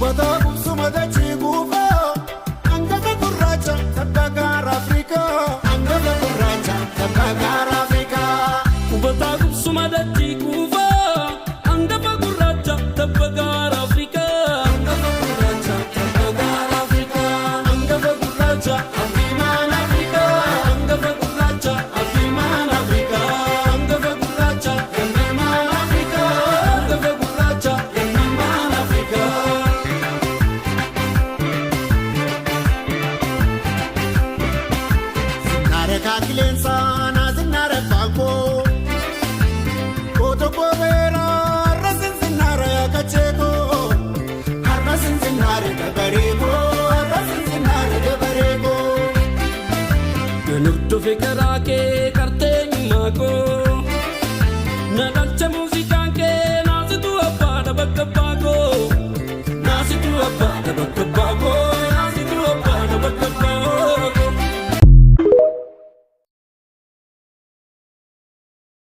Ubatakum sumadachi gufa Angava gurracha tabbagar Afrika Angava gurracha tabbagar Afrika Ubatakum sumadachi gufa Angava gurracha tabbagar Afrika Angava gurracha tabbagar Afrika Angava gurracha afiman Afrika Angava gurracha afiman Afrika Angava gurracha gannaman Afrika Angava gurracha gannaman Afrika Zinare kakilensa na zinare panko Koto povera rasin zinare yakacheko Rasin zinare gabarego Rasin zinare gabarego Nuktu fikra